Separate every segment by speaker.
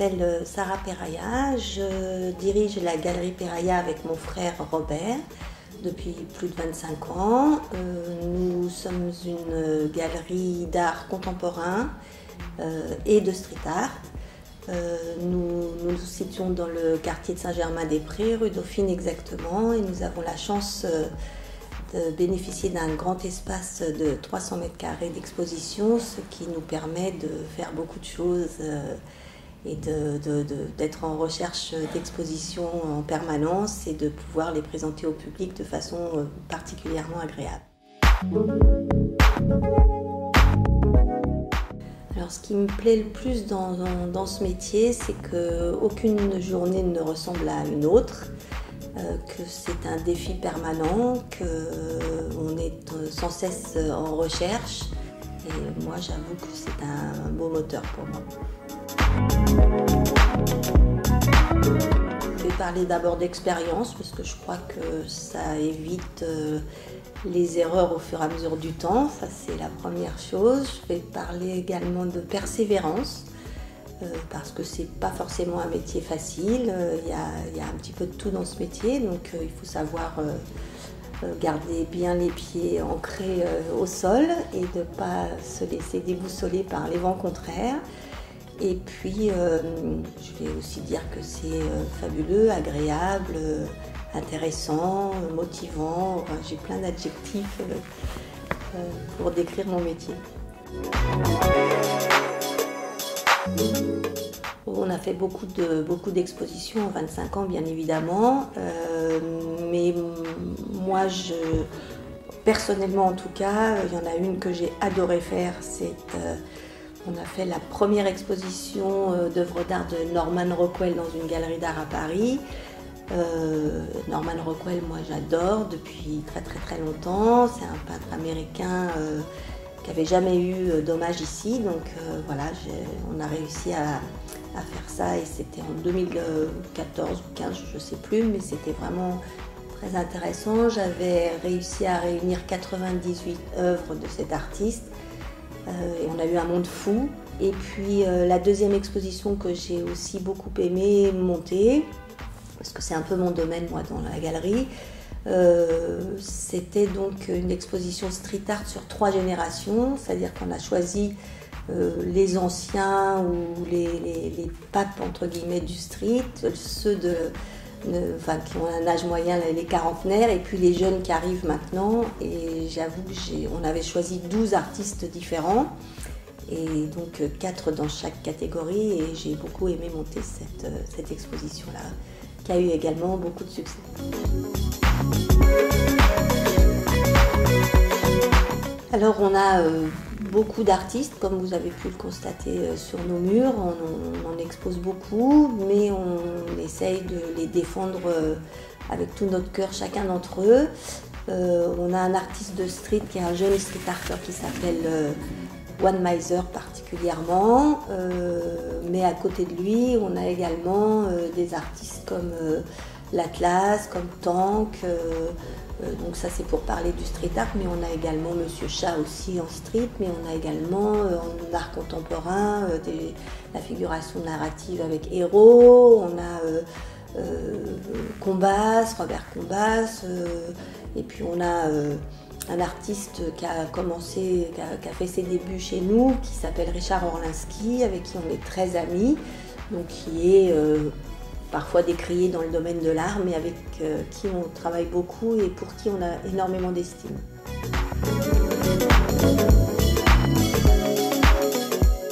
Speaker 1: m'appelle Sarah Peraya, je dirige la galerie Peraya avec mon frère Robert depuis plus de 25 ans. Nous sommes une galerie d'art contemporain et de street art. Nous nous situons dans le quartier de Saint-Germain-des-Prés, rue Dauphine exactement, et nous avons la chance de bénéficier d'un grand espace de 300 mètres carrés d'exposition, ce qui nous permet de faire beaucoup de choses et d'être en recherche d'expositions en permanence et de pouvoir les présenter au public de façon particulièrement agréable. Alors, ce qui me plaît le plus dans ce métier, c'est qu'aucune journée ne ressemble à une autre, que c'est un défi permanent, qu'on est sans cesse en recherche. Et moi, j'avoue que c'est un beau moteur pour moi. Je vais parler d'abord d'expérience, parce que je crois que ça évite les erreurs au fur et à mesure du temps, ça c'est la première chose. Je vais parler également de persévérance, parce que c'est pas forcément un métier facile, il y a un petit peu de tout dans ce métier, donc il faut savoir garder bien les pieds ancrés au sol et de ne pas se laisser déboussoler par les vents contraires. Et puis je vais aussi dire que c'est fabuleux, agréable, intéressant, motivant, j'ai plein d'adjectifs pour décrire mon métier. On a fait beaucoup d'expositions en 25 ans, bien évidemment, mais moi, personnellement en tout cas, il y en a une que j'ai adoré faire, on a fait la première exposition d'œuvres d'art de Norman Rockwell dans une galerie d'art à Paris. Norman Rockwell, moi j'adore depuis très longtemps, c'est un peintre américain qui n'avait jamais eu d'hommage ici, donc voilà, on a réussi à faire ça et c'était en 2014 ou 2015, je ne sais plus, mais c'était vraiment très intéressant. J'avais réussi à réunir 98 œuvres de cet artiste et on a eu un monde fou. Et puis la deuxième exposition que j'ai aussi beaucoup aimé monter, parce que c'est un peu mon domaine moi dans la galerie, c'était donc une exposition street art sur 3 générations, c'est-à-dire qu'on a choisi les anciens ou les papes entre guillemets du street, ceux qui ont un âge moyen, les quarantenaires, et puis les jeunes qui arrivent maintenant. Et j'avoue qu'on avait choisi 12 artistes différents, et donc 4 dans chaque catégorie, et j'ai beaucoup aimé monter cette exposition-là, qui a eu également beaucoup de succès. Alors on a beaucoup d'artistes, comme vous avez pu le constater sur nos murs, on en expose beaucoup, mais on essaye de les défendre avec tout notre cœur, chacun d'entre eux. On a un artiste de street qui est un jeune street arter qui s'appelle One Miser particulièrement, mais à côté de lui, on a également des artistes comme l'Atlas, comme Tank, donc ça c'est pour parler du street art, mais on a également Monsieur Chat aussi en street, mais on a également en art contemporain la figuration narrative avec Héros, on a Combas, Robert Combas, et puis on a un artiste qui a fait ses débuts chez nous, qui s'appelle Richard Orlinski, avec qui on est très amis, donc qui est parfois décrié dans le domaine de l'art, mais avec qui on travaille beaucoup et pour qui on a énormément d'estime.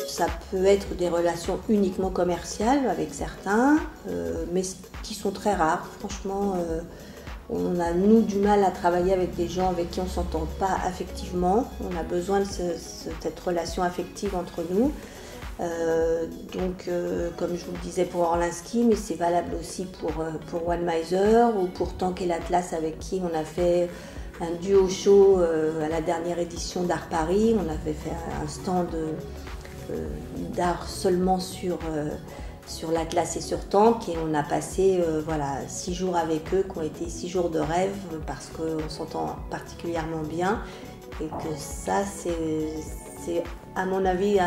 Speaker 1: Ça peut être des relations uniquement commerciales avec certains, mais qui sont très rares. Franchement, on a, nous, du mal à travailler avec des gens avec qui on ne s'entend pas affectivement. On a besoin de cette relation affective entre nous. Comme je vous le disais pour Orlinski, mais c'est valable aussi pour One Miser ou pour Tank et l'Atlas, avec qui on a fait un duo show à la dernière édition d'Art Paris. On avait fait un stand d'art seulement sur l'Atlas et sur Tank, et on a passé 6 jours avec eux qui ont été 6 jours de rêve, parce qu'on s'entend particulièrement bien et que ça c'est à mon avis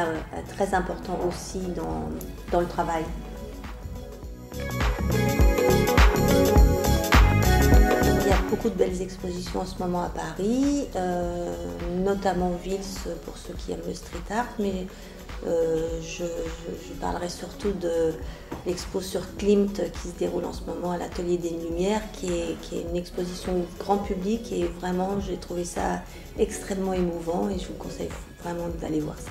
Speaker 1: très important aussi dans le travail. beaucoup de belles expositions en ce moment à Paris, notamment Vils pour ceux qui aiment le street art, mais je parlerai surtout de l'expo sur Klimt qui se déroule en ce moment à l'Atelier des Lumières, qui est une exposition grand public et vraiment j'ai trouvé ça extrêmement émouvant et je vous conseille vraiment d'aller voir ça.